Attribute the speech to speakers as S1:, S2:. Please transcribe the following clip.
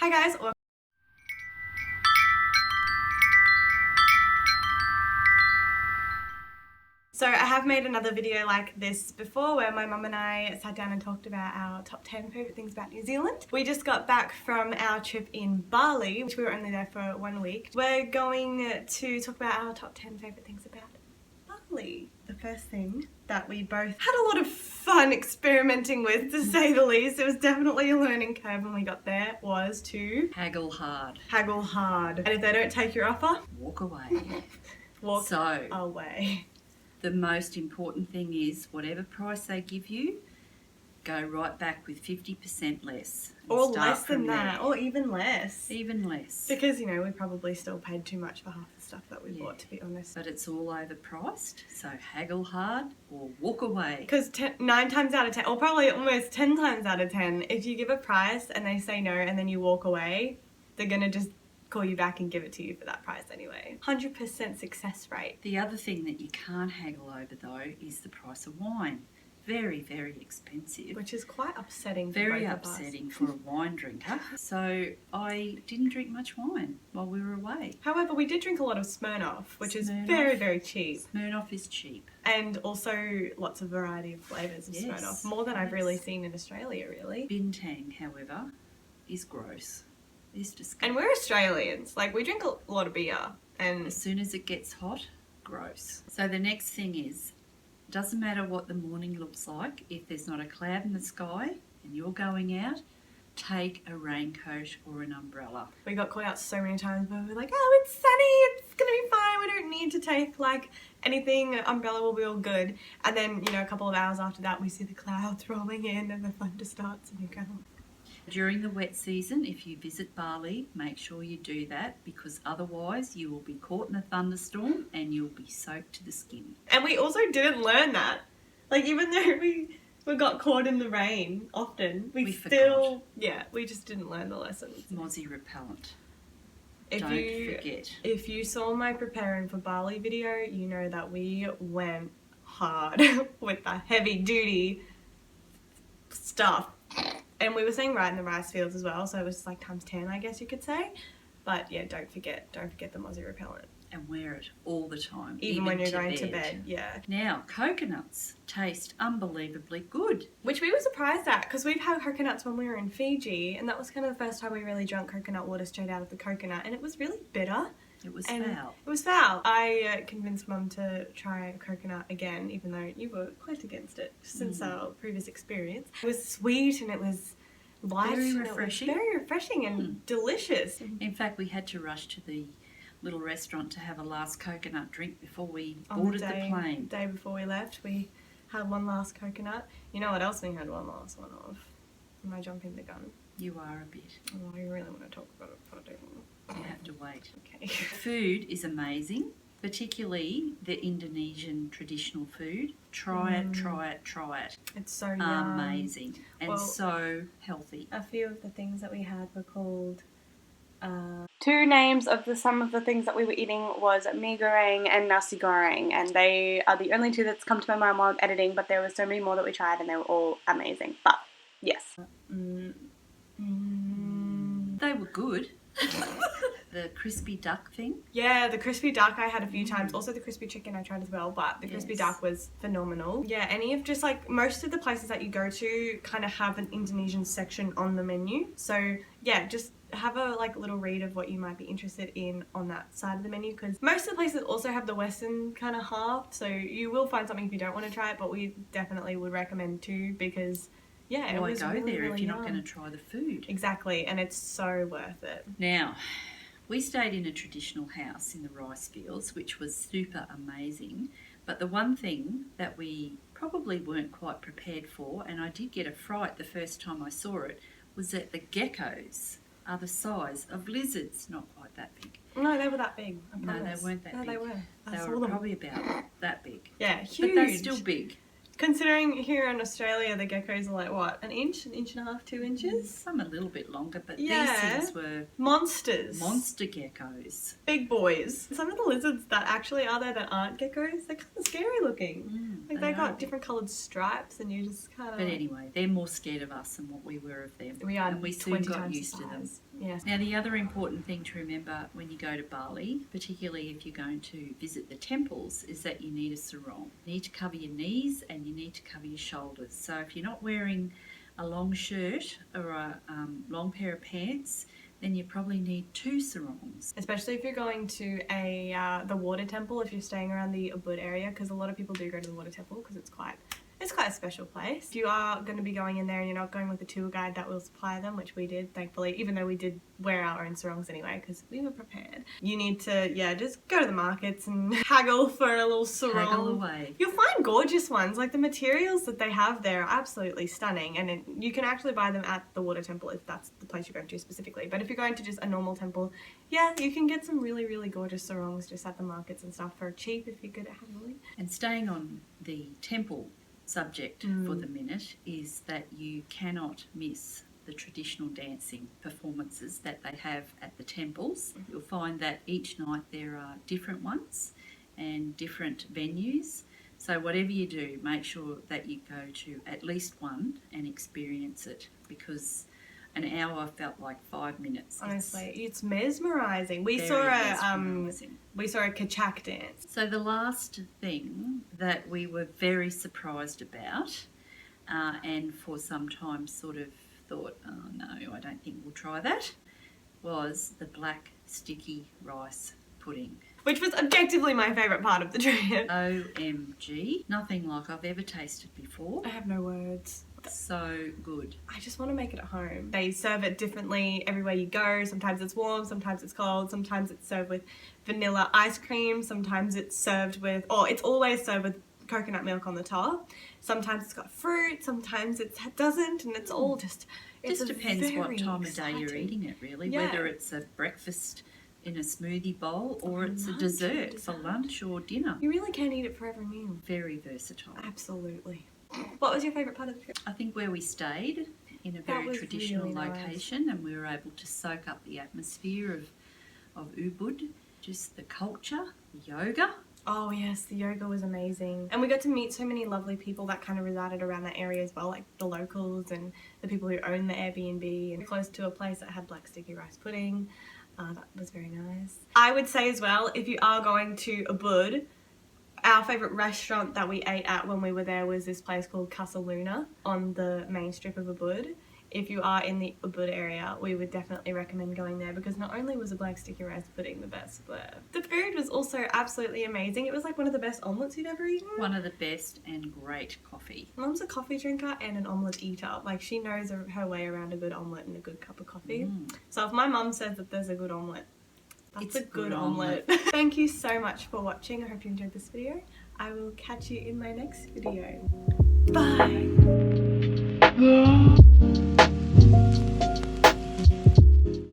S1: Hi guys. So I have made another video like this before where my mum and I sat down and talked about our top 10 favourite things about New Zealand. We just got back from our trip in Bali, which we were only there for 1 week. We're going to talk about our top 10 favourite things about Bali. The first thing that we both had a lot of fun experimenting with, to say the least, it was definitely a learning curve when we got there, was to
S2: haggle hard.
S1: Haggle hard. And if they don't take your offer,
S2: walk away.
S1: Walk away.
S2: The most important thing is whatever price they give you, go right back with 50% less.
S1: Or less than that, or even less.
S2: Even less.
S1: Because, you know, we probably still paid too much for half the stuff that we bought, to be honest.
S2: But it's all overpriced, so haggle hard or walk away.
S1: Because 9 times out of 10, or probably almost 10 times out of 10, if you give a price and they say no and then you walk away, they're going to just call you back and give it to you for that price anyway. 100% success rate.
S2: The other thing that you can't haggle over though is the price of wine. Very, very expensive.
S1: Which is quite upsetting for
S2: very
S1: both
S2: upsetting for a wine drinker. So I didn't drink much wine while we were away.
S1: However, we did drink a lot of Smirnoff, which is very, very cheap.
S2: Smirnoff is cheap.
S1: And also lots of variety of flavours of Smirnoff. More than I've really seen in Australia, really.
S2: Bintang, however, is gross. It's disgusting.
S1: And we're Australians. Like, we drink a lot of beer. And
S2: as soon as it gets hot, gross. So the next thing is, doesn't matter what the morning looks like, if there's not a cloud in the sky and you're going out, take a raincoat or an umbrella.
S1: We got caught out so many times where we were like, oh, it's sunny, it's gonna be fine, we don't need to take like anything, an umbrella will be all good. And then, you know, a couple of hours after that we see the clouds rolling in and the thunder starts and you go,
S2: during the wet season, if you visit Bali, make sure you do that, because otherwise you will be caught in a thunderstorm and you'll be soaked to the skin.
S1: And we also didn't learn that. Like, even though we got caught in the rain often, we still forgot. We just didn't learn the lessons.
S2: Mozzie repellent.
S1: Don't forget. If you saw my preparing for Bali video, you know that we went hard with the heavy duty stuff. And we were staying right in the rice fields as well, so it was like times 10, I guess you could say. But yeah, don't forget the Mozzie repellent.
S2: And wear it all the time.
S1: Even when you're going to bed, yeah.
S2: Now, coconuts taste unbelievably good.
S1: Which we were surprised at, because we've had coconuts when we were in Fiji, and that was kind of the first time we really drank coconut water straight out of the coconut, and it was really bitter.
S2: It was foul.
S1: It was foul. I convinced Mum to try coconut again, even though you were quite against it since our previous experience. It was sweet and it was light.
S2: Very refreshing.
S1: Very refreshing and delicious.
S2: In fact, we had to rush to the little restaurant to have a last coconut drink before we boarded the plane.
S1: The day before we left, we had one last coconut. You know what else we had one last one of? Am I jumping the gun?
S2: You are a bit.
S1: Oh, I really want to talk about it, but I don't.
S2: You have to wait.
S1: Okay.
S2: Food is amazing, particularly the Indonesian traditional food. Try it, try it, try it.
S1: It's so
S2: amazing and so healthy.
S1: A few of the things that we had were called... Two names of some of the things that we were eating was mee goreng and nasi goreng, and they are the only two that's come to my mind while editing, but there were so many more that we tried and they were all amazing. But, yes.
S2: They were good. The crispy duck thing. Yeah,
S1: the crispy duck I had a few times. Also the crispy chicken I tried as well, but the crispy duck was phenomenal. Yeah, any of just like most of the places that you go to kind of have an Indonesian section on the menu. So yeah, just have a like little read of what you might be interested in on that side of the menu, because most of the places also have the Western kind of half, so you will find something if you don't want to try it, but we definitely would recommend to, because yeah, it was really,
S2: there
S1: really
S2: if you're not going to try the food.
S1: Exactly, and it's so worth it.
S2: Now, we stayed in a traditional house in the rice fields, which was super amazing, but the one thing that we probably weren't quite prepared for, and I did get a fright the first time I saw it, was that the geckos are the size of lizards. Not quite that big.
S1: No, they were that big.
S2: No, they weren't that big.
S1: No, they were.
S2: They were probably about that big.
S1: Yeah, huge.
S2: But they're still big.
S1: Considering here in Australia, the geckos are like, what, an inch and a half, 2 inches?
S2: Some a little bit longer, but these things were...
S1: monsters.
S2: Monster geckos.
S1: Big boys. Some of the lizards that actually are there that aren't geckos, they're kind of scary looking. Like they got different coloured stripes and you just kind of...
S2: But anyway, they're more scared of us than what we were of them.
S1: We are
S2: and we soon got used to them.
S1: Yes.
S2: Now, the other important thing to remember when you go to Bali, particularly if you're going to visit the temples, is that you need a sarong. You need to cover your knees and you need to cover your shoulders. So if you're not wearing a long shirt or a long pair of pants, then you probably need 2 sarongs.
S1: Especially if you're going to the water temple, if you're staying around the Ubud area, because a lot of people do go to the water temple because it's quite a special place. If you are going to be going in there and you're not going with a tour guide that will supply them, which we did, thankfully, even though we did wear our own sarongs anyway because we were prepared. You need to, just go to the markets and haggle for a little sarong.
S2: Haggle away.
S1: You'll find gorgeous ones. Like, the materials that they have there are absolutely stunning, and you can actually buy them at the water temple if that's the place you're going to specifically. But if you're going to just a normal temple, you can get some really, really gorgeous sarongs just at the markets and stuff for cheap if you're good at haggling.
S2: And staying on the temple subject for the minute is that you cannot miss the traditional dancing performances that they have at the temples. You'll find that each night there are different ones and different venues. So whatever you do, make sure that you go to at least one and experience it, because an hour felt like 5 minutes.
S1: Honestly, it's mesmerising. We saw a Kachak dance.
S2: So the last thing that we were very surprised about, and for some time sort of thought, oh no, I don't think we'll try that, was the black sticky rice pudding.
S1: Which was objectively my favourite part of the trip.
S2: OMG. Nothing like I've ever tasted before.
S1: I have no words.
S2: So good.
S1: I just want to make it at home. They serve it differently everywhere you go. Sometimes it's warm, sometimes it's cold, sometimes it's served with vanilla ice cream, sometimes it's served with, it's always served with coconut milk on the top. Sometimes it's got fruit, sometimes it doesn't, and it's all just...
S2: It just depends what time of day you're eating it, really. Yeah. Whether it's a breakfast in a smoothie bowl or it's a dessert for lunch or dinner.
S1: You really can eat it for every meal.
S2: Very versatile.
S1: Absolutely. What was your favourite part of the trip?
S2: I think where we stayed in a very traditional really location, and we were able to soak up the atmosphere of Ubud, just the culture, the yoga.
S1: Oh yes, the yoga was amazing. And we got to meet so many lovely people that kind of resided around that area as well, like the locals and the people who own the Airbnb, and close to a place that had black sticky rice pudding. That was very nice. I would say as well, if you are going to Ubud, our favourite restaurant that we ate at when we were there was this place called Casa Luna on the main strip of Ubud. If you are in the Ubud area, we would definitely recommend going there, because not only was the black sticky rice pudding the best there, the food was also absolutely amazing. It was like one of the best omelettes you'd ever eaten.
S2: One of the best, and great coffee.
S1: Mum's a coffee drinker and an omelette eater. Like, she knows her way around a good omelette and a good cup of coffee. So if my mum says that there's a good omelette, it's a good omelette. Thank you so much for watching. I hope you enjoyed this video. I will catch you in my next video. Bye!